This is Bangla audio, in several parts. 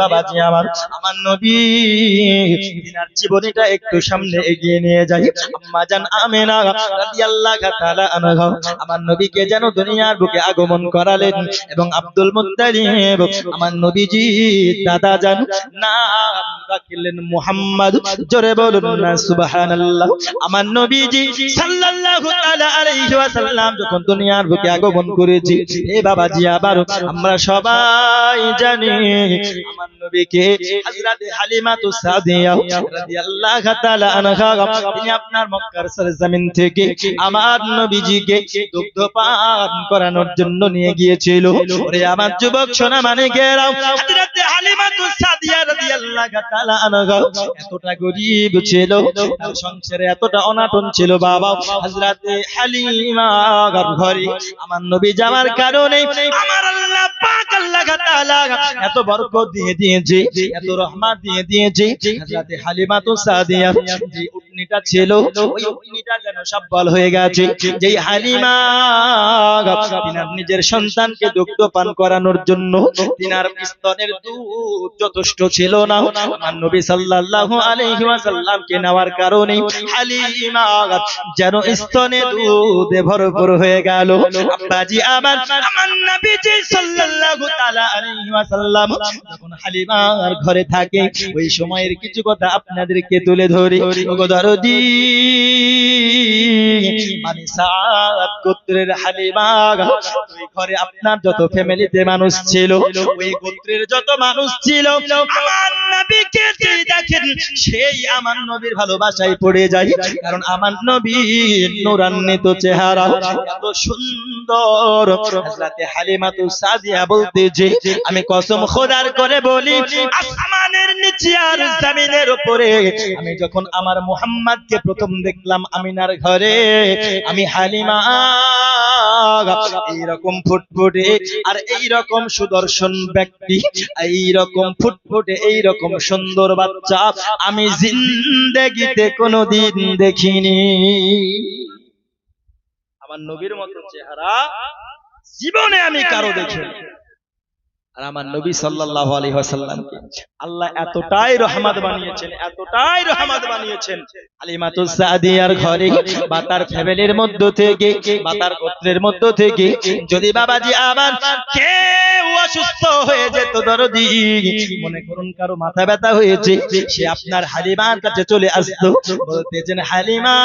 বাবাজি আমার আমার নবী তিনার জীবনীটা একটু সামনে এগিয়ে নিয়ে যাই। আম্মা জান আমেনা রাদিয়াল্লাহু তাআলা আনহা আমার নবীকে যেন দুনিয়ার বুকে আগমন করালেন এবং আব্দুল মুত্তালিব আমার নবীজি দাদা জান নাম রাখলেন মুহাম্মদ। জোরে বলুন না সুবহানাল্লাহ। আমার নবীজি সাল্লাল্লাহু তাআলা আলাইহি ওয়াসাল্লাম যখন দুনিয়ার বুকে আগমন করেছি, হে বাবাজি আবার আমরা সবাই জানি আমার নবীকে হযরত হালিমাতুস সাদিয়া রাদিয়াল্লাহু তাআলা আনহা তিনি আপনার মক্কার সরজমিন থেকে আমার নবীজিকে দুগ্ধ পান করানোর জন্য নিয়ে গিয়েছিল। ওরে আমার যুবক সোনা মানিকেরা, হযরত হালিমাতুস সাদিয়া রাদিয়াল্লাহু তাআলা আনহা এতটা গরীব ছিল, তার সংসারে এতটা অনাটন ছিল বাবা। হযরত হালিমার ঘরে আমার নবী যাওয়ার কারণে আমার আল্লাহ পাক আল্লাহ তাআলা এত বরকত দিয়ে দিয়েছে, এত রহমত দিয়ে দিয়েছে। হযরত হালিমাতুস সাদিয়া যে উটনিটা ছিল, ওই উটনিটা যেন সফল হয়ে গেছে। যেই হালিমা তিনার নিজের সন্তানকে দুগ্ধ পান করানোর জন্য তিনার স্তনের দুধ যথেষ্ট ছিল না, আমার নবী সাল্লাল্লাহু আলাইহি ওয়াসাল্লামকে নেওয়ার কারণে হালিমা যেন স্তনে দুধে ভরপুর হয়ে গেল। আব্বাজি আমার নবীজি সাল্লাল্লাহু তাআলা আলাইহি ওয়াসাল্লাম যখন হালিমার ঘরে থাকে, ওই সময়ের কিছু কথা আপনাদেরকে তুলে ধরি। ওগো দরদি মানে সাদ গোত্রের হালিমা, ওই ঘরে আপনার যত ফ্যামিলিতে মানুষ ছিল, ওই গোত্রের যত মানুষ ছিল আমার নবীকে যে দেখেন সেই আমার নবীর ভালোবাসায় পড়ে যায়। কারণ আমার নবীর নূরান্বিত চেহারা এত সুন্দর। হযরত হালিমাতুস সাদিয়া বলতে যে আমি কসম খোদার করে বলি, আসমানের নিচে আর জমিনের উপরে আমি যখন আমার মুহাম্মদকে প্রথম দেখলাম আমিনার ঘরে, আমি হালিমা এইরকম ফুটফুটে আর এইরকম সুদর্শন ব্যক্তি, এইরকম ফুটফুটে এইরকম সুন্দর বাচ্চা আমি জিন্দেগিতে কোনোদিন দেখিনি। আমার নবীর মতো চেহারা জীবনে আমি কারো দেখিনি। আর আমার নবী সাল্লাল্লাহু আলাইহি ওয়াসাল্লামকে আল্লাহ এতটাই রহমত বানিয়েছেন, এতটাই রহমত বানিয়েছেন, হালিমাতুস সাদিয়ার ঘরে বা তার ফ্যামিলির মধ্য থেকে বা তার গোত্রের মধ্য থেকে যদি বাবাজি আবার কেউ অসুস্থ হয়ে যেত, দরদি মনে করুন কারো মাথা ব্যথা হয়েছে, সে আপনার হালিমার কাছে চলে আসতো, বলতেছেন হালিমা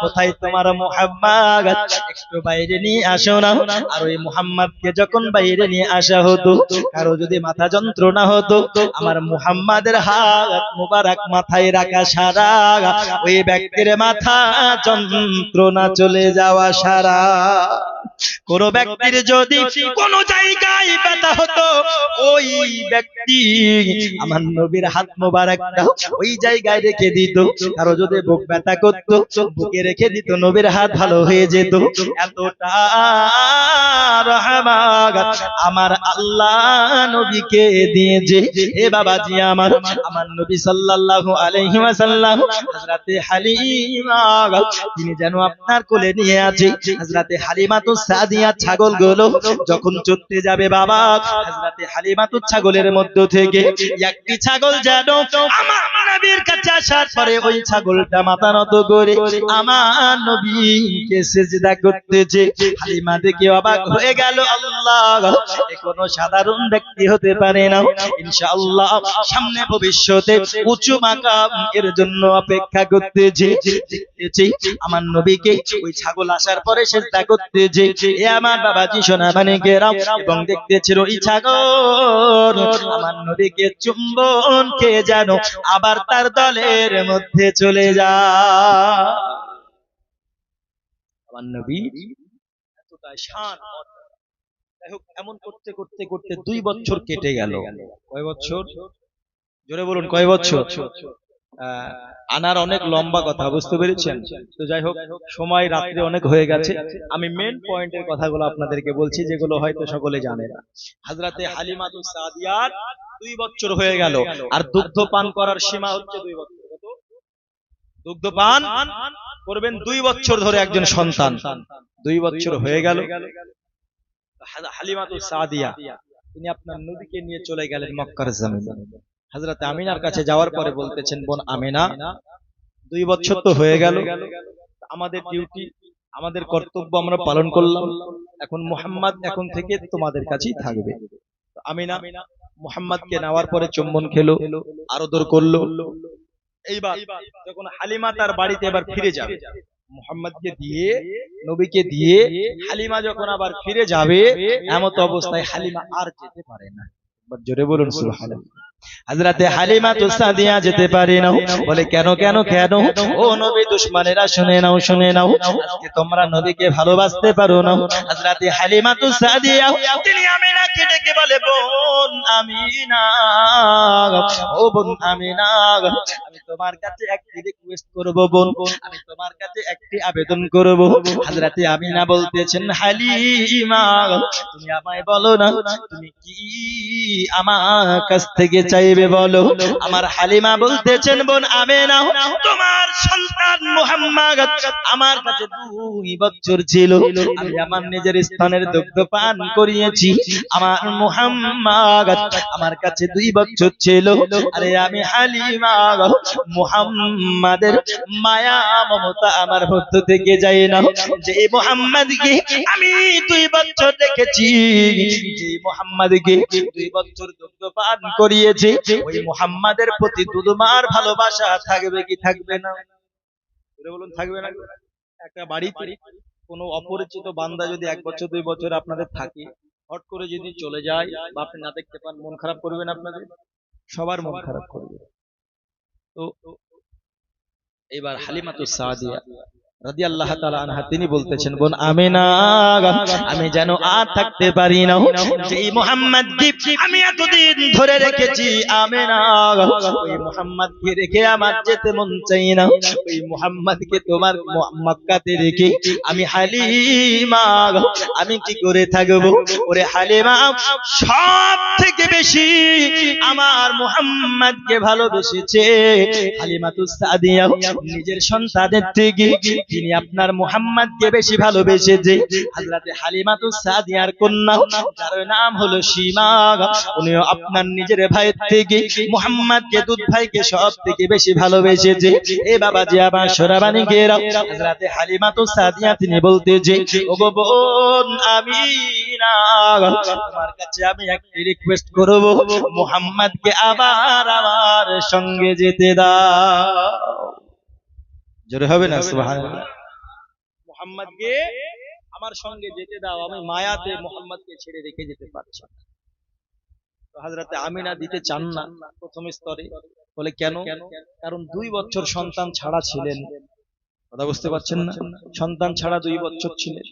কোথায় তোমার মুহাম্মদ, একটু বাইরে নিয়ে আসো না। আর ওই মুহাম্মদকে যখন বাইরে নিয়ে আসা হতো, কারো যদি মাথা যন্ত্রণা হতো, আমার মুহাম্মাদের হাত মুবারক মাথায় রাখা সারা ওই ব্যক্তির মাথা যন্ত্রণা চলে যাওয়া সারা। কোন ব্যক্তির যদি কোন জায়গায় ব্যথা হতো, ওই ব্যক্তি আমার নবীর হাত মুবারকটা ওই জায়গায় রেখে দিত। কারো যদি বুক ব্যথা করতো, বুকে রেখে দিত, নবীর হাত ভালো হয়ে যেত। এতটা রহমত আমার আল্লাহ নবীকে দিয়েছে। এ বাবাজি আমার নবী সাল্লাল্লাহু আলাইহি ওয়াসাল্লাম হযরত হালিমা তিনি যেন আপনার কোলে নিয়ে আছে। হযরত হালিমাতুস সাদিয়া ছাগলগুলো যখন চড়তে যাবে বাবা, হযরত হালিমাতুস ছাগলের মধ্য থেকে একটি ছাগল যেন আমার নবীর কাছে আসার পরে ওই ছাগলটা মাথা নত করে আমার নবীকে সিজদা করতেছে। হালিমা দেখে অবাক হয়ে গেল, আল্লাহ এ কোনো সাধারণ ব্যক্তি হতে পারে না, ইনশাআল্লাহ সামনে ভবিষ্যতে উঁচু মাকাম এর জন্য অপেক্ষা করতেছে। দেখতেছি আমার নবীকে ওই ছাগল আসার পরে সিজদা করতেছে। এ আমার বাবাজি সোনা মানিকেরা, এবং দেখতেছিল ওই ছাগল আমার নবীকে চুম্বন খেয়ে যেন আবার তার দলের মধ্যে চলে যায়। আমার নবী এতটা শান। এমন করতে করতে করতে 2 বছর কেটে গেল। কয় বছর? জোরে বলুন, কয় বছর? আনার অনেক লম্বা কথা, বুঝতে পেরেছেন? তো যাই হোক, সময় রাত্রে অনেক হয়ে গেছে, আমি মেন পয়েন্টের কথাগুলো আপনাদেরকে বলছি, যেগুলো হয়তো সকলে জানে না। হযরতে হালিমাতুস সাদিয়ার 2 বছর হয়ে গেল, আর দুগ্ধ পান করার সীমা হচ্ছে 2 বছর। কত? দুগ্ধ পান করবেন 2 বছর ধরে একজন সন্তান। 2 বছর হয়ে গেল, হালিমাতুস সাদিয়া তিনি আপনার নবীকে নিয়ে চলে গেলেন মক্কার জমিনে। হযরত আমিনার কাছে যাওয়ার পরে বলতেছেন, বোন আমিনা, 2 বছর তো হয়ে গেল, আমাদের ডিউটি, আমাদের কর্তব্য আমরা পালন করলাম, এখন মুহাম্মদ এখন থেকে তোমাদের কাছেই থাকবে। আমিনা মুহাম্মদকে নেওয়ার পরে চুম্বন খেলো, আদর করলো। এইবার যখন হালিমা তার বাড়িতে এবার ফিরে যাবে, মুহাম্মদকে দিয়ে, নবীকে দিয়ে হালিমা যখন আবার ফিরে যাবে, এমত অবস্থায় হালিমা আর যেতে পারে না। একবার জোরে বলুন সুবহানাল্লাহ। হযরতে হালিমা তো সাদিয়া যেতে পারে না। বলে কেন কেন কেন? ও নবী দুশমনেরা শুনে নাও, শুনে নাও, আজকে তোমরা নবীকে ভালোবাসতে পারো না। হযরতে হালিমা তো সাদিয়া তিনি আমিনাকে ডেকে বলে, বোন আমিনা, ও বোন আমিনা, আমি তোমার কাছে একটি রিকোয়েস্ট করব বোন, আমি তোমার কাছে একটি আবেদন করব। হযরতে আমিনা বলতেছেন, হালিমা তুমি আমায় বলো না, তুমি কি আমার কাছ থেকে চাইবে বলো। আমার হালিমা বলতেছেন, বোন আমিনা, তোমার সন্তান মুহাম্মদ আমার কাছে 2 বছর ছিল, আমি আমার নিজের স্তনের দুগ্ধ পান করিয়েছি। আমার মুহাম্মদ আমার কাছে 2 বছর ছিল। আরে আমি হালিমা মুহাম্মাদের মায়া মমতা আমার মধ্য থেকে যায় না। যে মুহাম্মদকে আমি 2 বছর দেখেছি, যে মুহাম্মদকে 2 বছর দুগ্ধ পান করিয়েছে, ওই মুহাম্মাদের প্রতি দুধমার ভালোবাসা থাকবে কি থাকবে না? বলুন থাকবে না? একটা বাড়িতে কোনো অপরিচিত বান্দা যদি 1 বছর 2 বছর আপনাদের থাকে, হট করে যদি চলে যায় বা আপনি না দেখতে পান, মন খারাপ করবেন? আপনাদের সবার মন খারাপ করবে। তো এবার হালিমাতুস সাদিয়া রাদিয়াল্লাহু তাআলা আনহা তিনি বলতেছেন, বোন আমিনা, আমি যেন আর থাকতে পারি না, যেই মুহাম্মদকে আমি এতদিন ধরে রেখেছি আমিনা, ওই মুহাম্মদকে রেখে আমার যেতে মন চাই না। ওই মুহাম্মদকে তোমার মক্কাতে রেখে আমি হালিমা আমি কি করে থাকবো? ওরে হালিমা, সব থেকে বেশি আমার মুহাম্মদকে ভালোবেসেছে হালিমাতুস সাদিয়া নিজের সন্তানের থেকে। তিনি আপনার মুহাম্মদকে বেশি ভালোবেসেছে। হযরতে হালিমাতুস সাদিয়ার কন্যা, যার নাম হলো সীমা, উনিও আপনার নিজের ভাইয়ের থেকে মুহাম্মদকে, দুধ ভাইকে সব থেকে বেশি ভালোবেসেছে। এ বাবাজি আমার সোনাবানি গেরা, হযরতে হালিমাতুস সাদিয়া তিনি বলতেছে, ওগো বোন আমিনা, তোমার কাছে আমি একটা রিকোয়েস্ট করব, মুহাম্মদকে আবার আমার সঙ্গে যেতে দাও। জোরে হবে না সুবহানাল্লাহ? মুহাম্মদকে আমার সঙ্গে যেতে দাও, আমি মায়াতে মুহাম্মদকে ছেড়ে রেখে যেতে পারছি না। তো হযরতে আমিনা দিতে চান না প্রথম স্তরে। বলে কেন? কারণ 2 বছর সন্তান ছাড়া ছিলেন। কথা বুঝতে পারছেন না? সন্তান ছাড়া 2 বছর ছিলেন।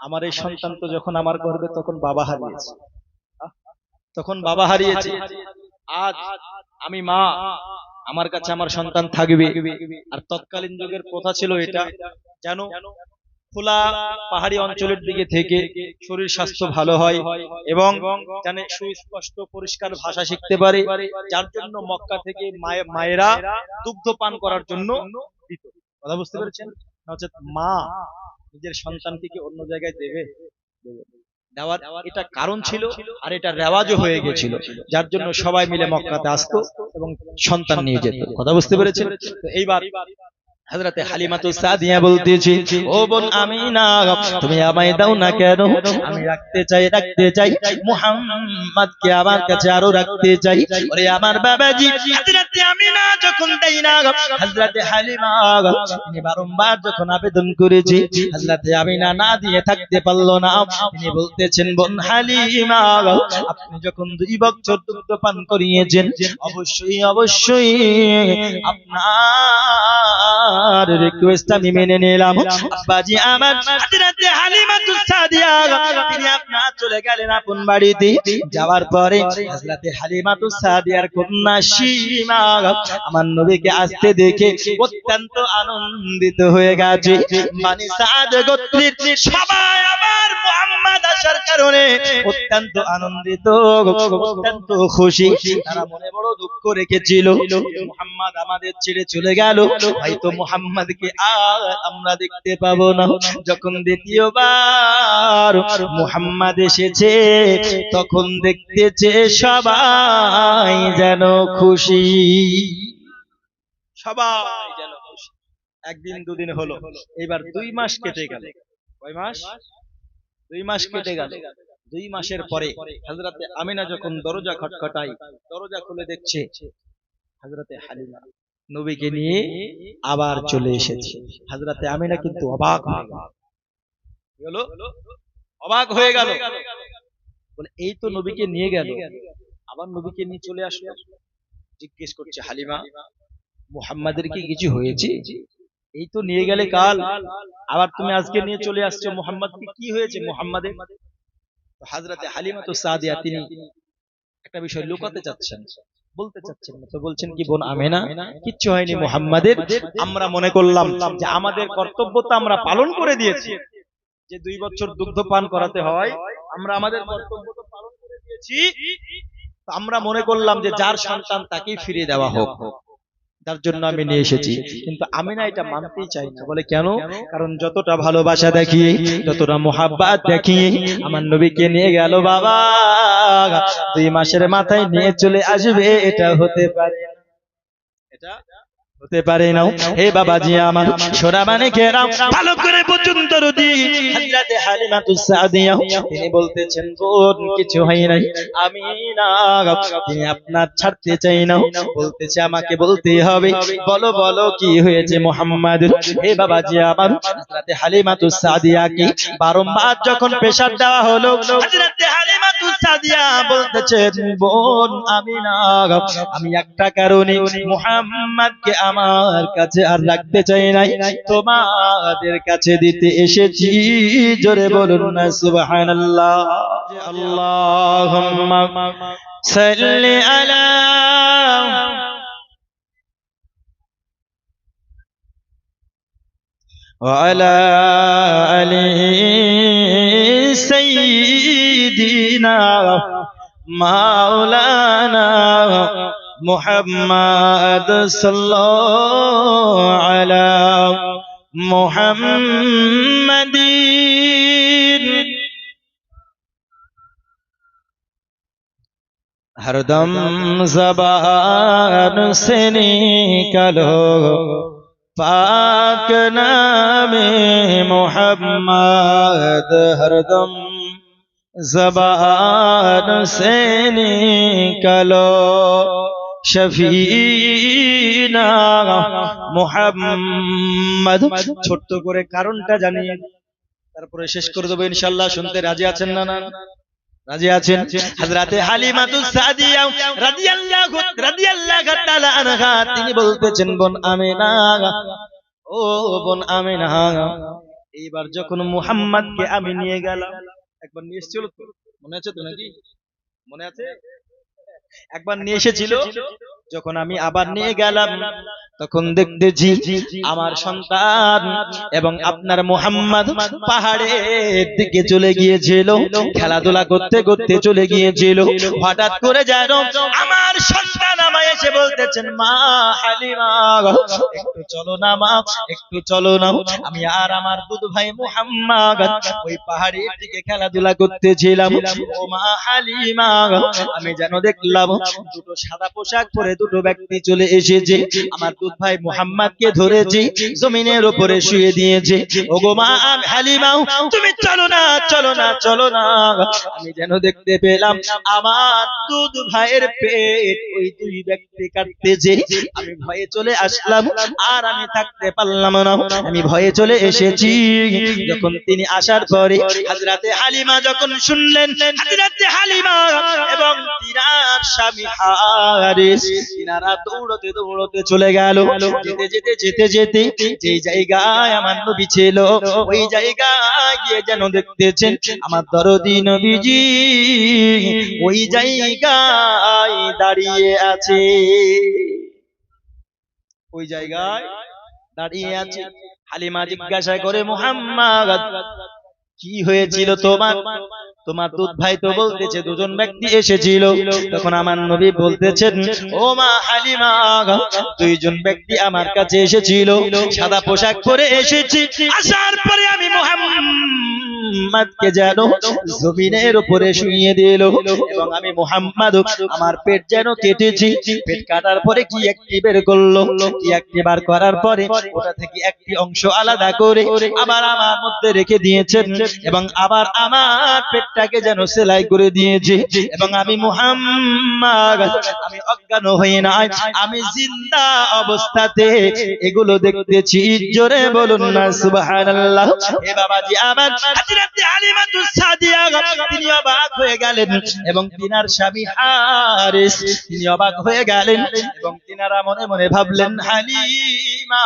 আমার এই সন্তান তো যখন আমার গর্ভে, তখন বাবা হারিয়েছে, তখন বাবা হারিয়েছে। আজ আমি মা, আমার কাছে আমার সন্তান থাকবে। আর তৎকালীন যুগের প্রথা ছিল এটা, জানো, খোলা পাহাড়ি অঞ্চলের দিকে থেকে শরীর স্বাস্থ্য ভালো হয় এবং জানে সুস্পষ্ট পরিষ্কার ভাষা শিখতে পারে, যার জন্য মক্কা থেকে মায়েরা দুগ্ধ পান করার জন্য দিত। কথা বুঝতে পেরেছেন? মা নিজের সন্তানকে কি অন্য জায়গায় দেবে? দেওয়ার এটা কারণ ছিল, আর এটা রেওয়াজও হয়ে গেছিল, যার জন্য সবাই মিলে মক্কাতে আসতো এবং সন্তান নিয়ে যেত। কথা বুঝতে পেরেছেন? এইবার হযরতে হালিমাতুস সাদিয়া বলতেছি, ও বোন আমিনা, তুমি আমায় দাও না কেন? আমি রাখতে চাই মুহাম্মদকে আমার কাছে আরো রাখতে চাই। ওরে আমার বাবাজি, হযরতে আমিনা যখন দেই না, হযরতে হালিমা তিনি বারংবার যখন আবেদন করেছে, হযরতে আমিনা না দিয়ে থাকতে পারলো না। তিনি বলতেছেন, বোন হালিমা, আপনি যখন 2 বছর দুগ্ধ পান করিয়েছেন, অবশ্যই আপনার রিকোয়েস্ট আমি মেনে নিলাম। আব্বাজি আমার হযরতে হালিমাতুস সাদিয়া তিনি আপনার চলে গেলেন আপন বাড়িতে। যাওয়ার পরে হযরতে হালিমাতুস সাদিয়ার কন্যা সীমা আমার নবীকে আসতে দেখে অত্যন্ত আনন্দিত হয়ে গেছে। মানে সাদ গোত্রের সবাই আবার মুহাম্মদ আসার কারণে অত্যন্ত আনন্দিত, অত্যন্ত খুশি। তারা মনে বড় দুঃখ রেখেছিল, মুহাম্মদ আমাদের ছেড়ে চলে গেল, হয়তো মুহাম্মদকে আর আমরা দেখতে পাবো না। যখন দ্বিতীয়বার মুহাম্মদ এসেছে, তখন দেখতেছে সবাই যেন খুশি, সবাই যেন খুশি। একদিন দুদিন হলো, এবার 2 মাস কেটে গেল। কয় মাস? 2 মাস কেটে গেল। 2 মাসের পরে হযরতে আমিনা যখন দরজা খটখটায়, দরজা খুলে দেখছে হযরতে হালিমা নবীকে নিয়ে আবার চলে এসেছে। হযরতে আমিনা কিন্তু অবাক হয়ে গেল, অবাক হয়ে গেল, বলে এই তো নবীকে নিয়ে গেল, আবার নবীকে নিয়ে চলে আসলো। জিজ্ঞেস করছে, হালিমা মুহাম্মাদের কি কিছু হয়েছে? এই তো নিয়ে গেলে কাল, আবার তুমি আজকে নিয়ে চলে আসছো, মুহাম্মদ কি হয়েছে মুহাম্মাদের? তো হযরতে হালিমা তো সাদিয়া তিনি একটা বিষয় লুকাতে চাচ্ছেন, বলতে চাচ্ছেন না। তো বলছেন কি, বোন আমেনা, কিচ্ছু হয়নি মুহাম্মাদের। আমরা মনে করলাম যে আমাদের কর্তব্য তো আমরা পালন করে দিয়েছি, যে 2 বছর দুগ্ধ পান করাতে হয়, আমরা আমাদের কর্তব্য তো পালন করে দিয়েছি। তো আমরা মনে করলাম যে যার সন্তান তাকেই ফিরিয়ে দেওয়া হোক, তার জন্য আমি নিয়ে এসেছি। কিন্তু আমিনা এটা মানতেই চাই না। বলে কেন? কারণ যতটা ভালোবাসা দেখিয়ে, যতটা মুহাব্বত দেখিয়ে আমার নবীকে নিয়ে গেল বাবা, 2 মাসের মাথায় নিয়ে চলে আসবে, এটা হতে পারে, এটা হতে পারে না। হে বাবাজি আমার, সোনা মানে কেরাম ভালো করে বুঝুন দরদি। হযরতে হালিমাতুস সাদিয়া তিনি বলতেছেন, বোন কিছু হয় নাই, আমি না তিনি আপনার ছাড়তে চাই না, বলতেছে আমাকে বলতে হবে, বলো বলো কি হয়েছে মুহাম্মদ। হে বাবাজি আমার, হযরতে হালিমাতুস সাদিয়া কি বারংবার যখন প্রেসার দেওয়া হলো, হযরতে হালিমাতুস সাদিয়া বলতেছেন, বোন আমি না, আমি একটা কারণে মুহাম্মদকে আমার কাছে আর রাখতে চাই নাই, তোমাদের কাছে দিতে এসেছি। জোরে বলুন না সুবহানাল্লাহ। আল্লাহুম্মা সাল্লি আলা ওয়া আলা আলি সাইয়্যিদিনা মাওলানা মুহাম্মদ সাল্লাল্লাহু আলা মুহাম্মাদিন। हरदम ज़बान से निकलो पाक नामे मुहम्मद, हरदम ज़बान से निकलो शफीना মুহাম্মদ। ছোট্ট করে কারণটা জানিয়ে তারপরে শেষ করে দেব ইনশাআল্লাহ। শুনতে রাজি আছেন না? রাজি আছেন? হযরতে হালিমাতুস সাদিয়া রাদিয়াল্লাহু তাআলা আনহা তিনি বলতেছেন, বোন আমিনা, ও বোন আমিনা, এইবার যখন মুহাম্মদকে আমি নিয়ে গেলাম, একবার নিয়ে এসেছিল তো, মনে আছে তো নাকি? মনে আছে? একবার নিয়ে এসেছিল, যখন আমি আবার নিয়ে গেলাম, তখন দেখতেছি আমার সন্তান এবং আপনার মুহাম্মদ পাহাড়ের দিকে চলে গিয়েছিল, খেলাধুলা করতে করতে চলে গিয়েছিল। হঠাৎ করে যেন আমার সন্তান আমায় এসে বলতেছেন, মা হালিমা, একটু চলো না মা, একটু চলো না। আমি আর আমার দুধ ভাই মুহাম্মদ ওই পাহাড়ের দিকে খেলাধুলা করতেছিলাম। ও মা হালিমা, আমি যেন দেখলাম দুটো সাদা পোশাক পরে দুটো ব্যক্তি চলে এসেছে, আমার দুধ ভাই মুহাম্মদকে ধরেছে, জমিনের উপরে শুয়ে দিয়েছে। ওগো মা হালিমা, তুমি চলো না, চলো না, চলো না। আমি যেন দেখতে পেলাম আমার দুধ ভাইয়ের পেট ওই 2 ব্যক্তি কাটতেছে। আমি ভয়ে চলে আসলাম, আর আমি থাকতে পারলাম না, আমি ভয়ে চলে এসেছি। যখন তিনি আসার পরে হযরতে হালিমা যখন শুনলেন, হযরতে হালিমা এবং তিনার স্বামী হারিস তিনারা দৌড়তে দৌড়তে চলে গেল। যেতে যেতে যেতে যেতে যেই জায়গায় আমার নবী ছিল, ওই জায়গায় গিয়ে যেন দেখতেছেন আমার দরদি নবীজি ওই জায়গায় দাঁড়িয়ে আছে, ওই জায়গায় দাঁড়িয়ে আছে। হালিমা জিজ্ঞাসা করে, মুহাম্মদ কি হয়েছিল তোমার? তোমার দুধ ভাই তো বলতেছে দুজন ব্যক্তি এসেছিল। তখন আমার নবী বলতেছেন, ও মা হালিমা, দুইজন ব্যক্তি আমার কাছে এসেছিল, সাদা পোশাক পরে এসেছি। আসার পরে আমি মুহাম্মাদকে যেন জমিনের উপরে শুইয়ে দিল, এবং আমি মুহাম্মাদ আমার পেট যেন কেটেছি। পেট কাটার পরে কি একটি বের করলো, কি একটি বার করার পরে ওটা থেকে একটি অংশ আলাদা করে আবার আমার মধ্যে রেখে দিয়েছেন, এবং আবার আমার পেটটাকে যেন সেলাই করে দিয়েছে। এবং আমি মুহাম্মদ, আমি অজ্ঞান হয়ে নাই, আমি জিন্দা অবস্থাতে এগুলো দেখতেছি। জোরে বলুন না সুবহানাল্লাহ। এ বাবাজি আমার হযরত হালিমাতুস সাদিয়া তিনি অবাক হয়ে গেলেন, এবং তিনার স্বামী হারিস তিনি অবাক হয়ে গেলেন, এবং তিনারা মনে মনে ভাবলেন, হালিমা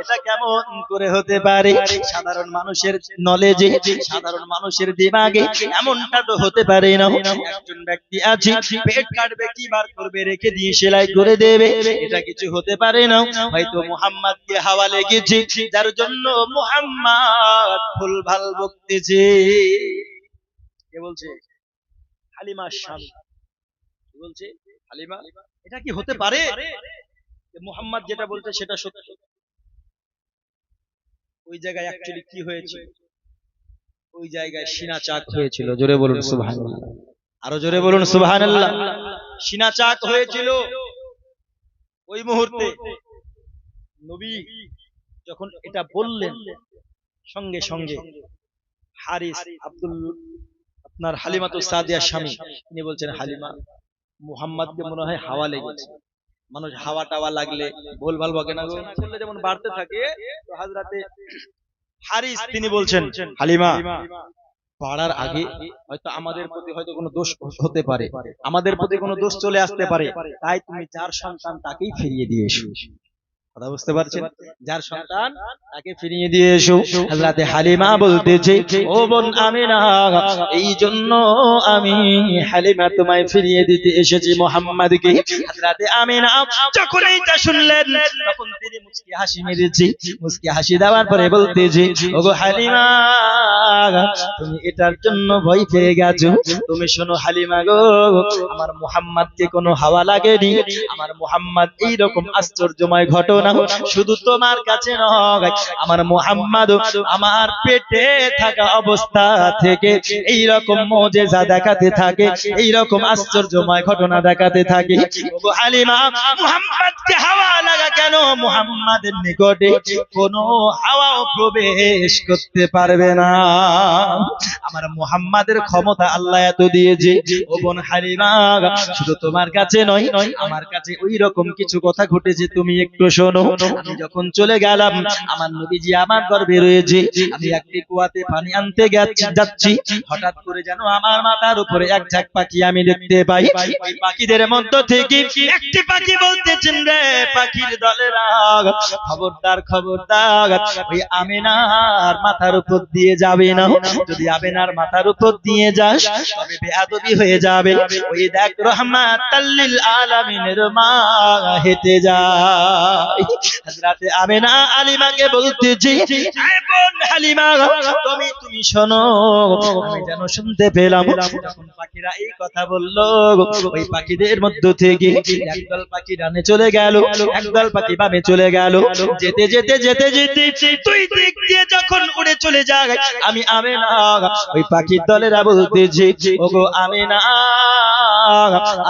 এটা কেমন করে হতে পারে? সাধারণ মানুষের নলেজে, সাধারণ মানুষের দিমাগে এমনটা তো হতে পারে না। একজন ব্যক্তি আছে, পেট কাটবে, কি বার করবে, রেখে দিয়ে সেলাই করে দেবে, এটা কিছু হতে পারে না। হয়তো মুহাম্মাদকে হাওয়া লেগেছে, যার জন্য মুহাম্মদ ভুলভাল বকতেছে। কে বলছে? হালিমার স্বামী বলছে, হালিমা এটা কি হতে পারে যে মুহাম্মদ যেটা বলছে সেটা সত্য? ওই জায়গায় অ্যাকচুয়ালি কি হয়েছে? ওই জায়গায় সিনা চাক হয়েছিল। জোরে বলুন সুবহানাল্লাহ, আরো জোরে বলুন সুবহানাল্লাহ। সিনা চাক হয়েছিল ওই মুহূর্তে। নবী যখন এটা বললেন, সঙ্গে সঙ্গে হারিস আব্দুল আপনার হালিমাতুস সাদিয়ার স্বামী তিনি বলছেন, হালিমা মুহাম্মদকে মনে হয় হাওয়া লেগেছে। মানুষ হাওয়া টাওয়া লাগলে ভুল ভাল বকে না, করলে যেমন বাড়তে থাকে। তো হযরতে হারিস তিনি বলছেন, হালিমা পাড়ার আগে হয়তো আমাদের প্রতি হয়তো কোনো দোষ হতে পারে, আমাদের প্রতি কোনো দোষ চলে আসতে পারে, তাই তুমি যার সন্তান তাকেই ফিরিয়ে দিয়ে এসো। কথা বুঝতে পারছেন? যার সন্তান তাকে ফিরিয়ে দিয়ে এসো। হযরতে হালিমা বলতেছে, ও বোন আমিনা, এই জন্য আমি হালিমা তোমায় ফিরিয়ে দিতে এসেছি মুহাম্মদকে। হযরতে আমিনা যখন এইটা শুনলেন, তখন তিনি মুচকি হাসি মেরেছে। মুচকি হাসি দেওয়ার পরে বলতেছে, ওগো হালিমা, তুমি এটার জন্য ভয় পেয়ে গেছো। তুমি শোনো হালিমা গো, আমার মুহাম্মদকে কোনো হাওয়া লাগেনি। আমার মুহাম্মদ এইরকম আশ্চর্যময় ঘটনা শুধু তোমার কাছে নয়, আমার মুহাম্মদ আমার পেটে থাকা অবস্থা থেকে এইরকম মুজিজা দেখাতে থাকে, এইরকম আশ্চর্যময় ঘটনা দেখাতে থাকে। ওগো হালিমা, মুহাম্মদকে হাওয়া লাগা কেন? মুহাম্মাদের নিকটে কোনো হাওয়াও প্রবেশ করতে পারবে না। আমার মুহাম্মাদের ক্ষমতা আল্লাহ এত দিয়েছে। ও বোন হালিমা, শুধু তোমার কাছে নয়, আমার কাছে ওই রকম কিছু কথা ঘটেছে, তুমি একটু শোনো। আমি যখন চলে গেলাম, আমার নবীজি আমার গর্ভে রয়েছে, আমি একটি কুয়াতে পানি আনতে যাচ্ছি, হঠাৎ করে যেন আমার মাথার উপরে এক ঝাঁক পাখি আমি দেখতে পাই। ওই পাখিদের মধ্য থেকে একটি পাখি বলতেছেন, রে পাখির দলেরা, খবরদার খবরদার, ওই আমিনার মাথার উপর দিয়ে যাবে না। যদি আমিনার মাথার উপর দিয়ে যাস তবে বেয়াদবি হয়ে যাবে। ওই দেখ রাহমাতাল লিল আলামিনের মা হেঁটে যায়। হযরতে আমিনা হালিমাকে বলতেছি, আয় বোন হালিমা, তুমি শোনো। আমি যেন শুনতে পেলাম যখন পাখিরা এই কথা বলল, ওই পাখিদের মধ্য থেকে একদল পাখি ডানে চলে গেল, একদল পাখি বামে চলে গেল। যেতে যেতে যেতে যেতে তুই দিক দিয়ে যখন উড়ে চলে যায়, আমি আমিনা ওই পাখির দলেরা বলতেছি, ওগো আমিনা,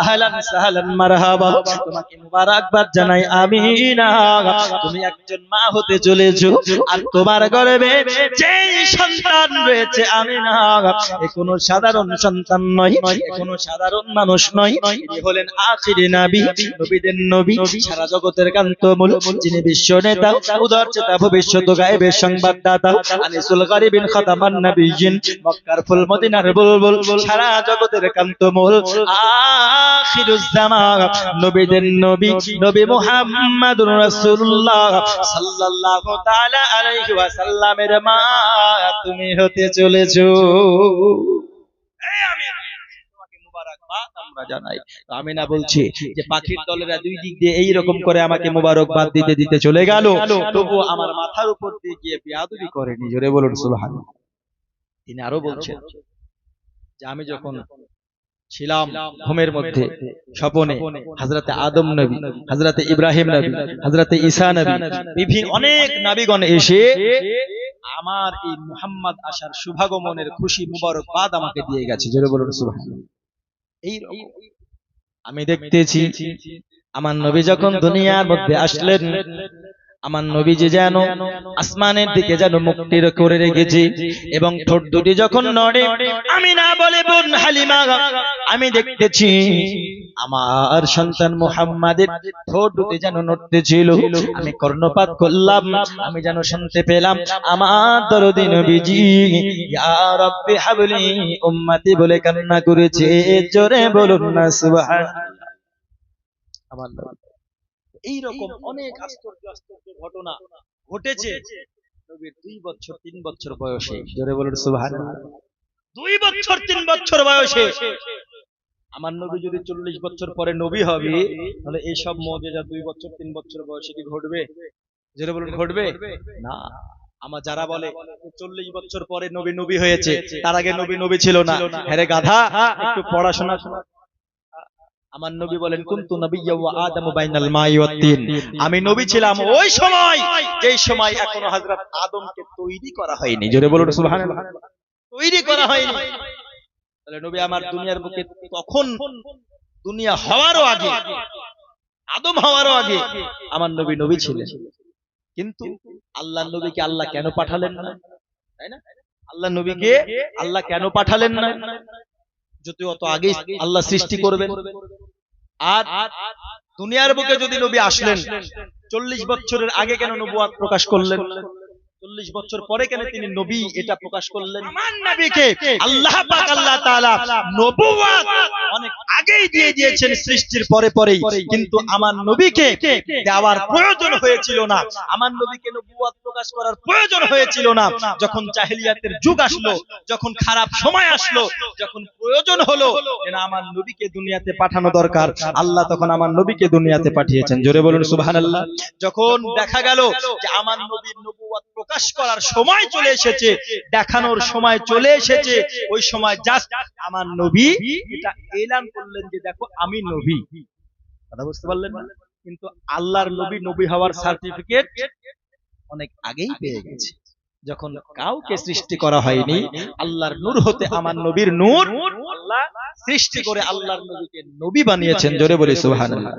আহলান সাহলান মারহাবা, তোমাকে মুবারকবাদ জানাই আমিনা, তুমি একজন মা হতে চলেছো। আর তোমার গর্ভে যে সন্তান রয়েছে আমিনা, এ কোনো সাধারণ সন্তান নয়, এ কোনো সাধারণ মানুষ নয়, তিনি হলেন আখিরি নবী, নবীদের নবী, সারা জগতের কান্তমূল, যিনি বিশ্ব নেতা, উদার চেতা, ভবিষ্যৎ গায়েবের সংবাদদাতা, আনিসুল গারিবিন খাতামান নবিয়্যিন, মক্কার ফুল মদিনার বুলবুল, সারা জগতের কান্তমূল, আখিরুজ জামান, নবীদের নবী, নবী মুহাম্মদুর রাসূলুল্লাহ সাল্লাল্লাহু তাআলা আলাইহি ওয়াসাল্লামের মা তুমি হতে চলেছো। এই আমিনা, তোমাকে মুবারকবাদ আমরা জানাই। তো আমিনা বলছে যে পাখির দলেরা দুই দিক দিয়ে এই রকম করে আমাকে মুবারকবাদ দিতে দিতে চলে গেল, তবু আমার মাথার উপর দিয়ে গিয়ে বেয়াদবি করেনি। জোরে বলুন সুবহানাল্লাহ। তিনি আরো বলছেন যে আমি যখন ছিলাম ঘুমের মধ্যে স্বপ্নে হযরতে আদম নবী, হযরতে ইব্রাহিম নবী, হযরতে ঈসা নবী, বিভিন্ন অনেক নবীগণ এসে আমার এই মুহাম্মদ আসার শুভাগমনের খুশি মুবারকবাদ আমাকে দিয়ে গেছে। জোরে বলুন সুবহানাল্লাহ। এই আমি দেখতেছি আমার নবী যখন দুনিয়ার মধ্যে আসলেন, আমার নবীজি যেন আসমানের দিকে যেন মুখটি করে রেখেছে এবং ঠোঁট দুটি যখন নড়ে, আমি না বলে বোন হালিমা, আমি দেখতেছি আমার সন্তান মুহাম্মাদের ঠোঁট দুটি যেন নড়তেছিল। আমি কর্ণপাত করলাম, আমি যেন শুনতে পেলাম আমার দরদি নবীজি ইয়া রাব্বি হাবলি উম্মতি বলে কান্না করেছে। জোরে বলুন না সুবহানাল্লাহ। আমার এইরকম অনেক আশ্চর্য আশ্চর্য ঘটনা ঘটেছে নবীর 2 বছর 3 বছর বয়সে। জোরে বলুন সুবহানাল্লাহ। 2 বছর 3 বছর বয়সে আমার নবী যদি 40 বছর পরে নবী হবে, তাহলে এই সব মুজিজা 2 বছর 3 বছর বয়সে কি ঘটবে? জোরে বলুন ঘটবে না। আমার যারা বলে 40 বছর পরে নবী নবী হয়েছে, তার আগে নবী নবী ছিল না, আরে গাধা, একটু পড়াশোনা শোনা। আমার নবী বলেন কুনতু নাবিয়্যা ওয়া আদামু বাইনাল মাই ওয়াত তিন, আমি নবী ছিলাম ওই সময় যেই সময় এখনো হযরত আদমকে তৈরি করা হয়নি। জোরে বলুন সুবহানাল্লাহ। তৈরি করা হয়নি। তাহলে নবী আমার দুনিয়ার বুকে তখন দুনিয়া হওয়ারও আগে, আদম হওয়ারও আগে আমার নবী নবী ছিলেন। কিন্তু আল্লাহর নবীকে আল্লাহ কেন পাঠালেন না? তাই না? আল্লাহর নবীকে আল্লাহ কেন পাঠালেন না? যদি অত আগে আল্লাহ সৃষ্টি করবেন, আর দুনিয়ার বুকে যদি নবী আসলেন 40 বছরের আগে কেন নবুয়ত প্রকাশ করলেন? 40 বছর পরে কেন তিনি নবী এটা প্রকাশ করলেন? আমার নবীকে আল্লাহ পাক আল্লাহ তাআলা নবুয়ত অনেক আগেই দিয়ে দিয়েছেন সৃষ্টির পরে পরেই, কিন্তু আমার নবীকে দেওয়ার প্রয়োজন হয়েছিল না। আমার নবীকে নবুয়ত প্রকাশ করার প্রয়োজন হয়েছিল না যখন জাহেলিয়াতের যুগ আসলো, যখন খারাপ সময় আসলো, যখন প্রয়োজন হলো যে না আমার নবীকে দুনিয়াতে পাঠানো দরকার, আল্লাহ তখন আমার নবীকে দুনিয়াতে পাঠিয়েছেন। জোরে বলুন সুবহানাল্লাহ। যখন দেখা গেল যে আমার নবীর নবুয়ত প্রকাশ করার সময় চলে এসেছে, দেখানোর সময় চলে এসেছে, ওই সময় জাস্ট আমার নবী এটা এলান করলেন যে দেখো আমি নবী। কথা বুঝতে পারলেন না? কিন্তু আল্লাহর নবী নবী হওয়ার সার্টিফিকেট অনেক আগেই পেয়ে গেছে, যখন কাউকে সৃষ্টি করা হয়নি। আল্লাহর নূর হতে আমার নবীর নূর আল্লাহ সৃষ্টি করে আল্লাহর নবীকে নবী বানিয়েছেন। জোরে বলি সুবহানাল্লাহ।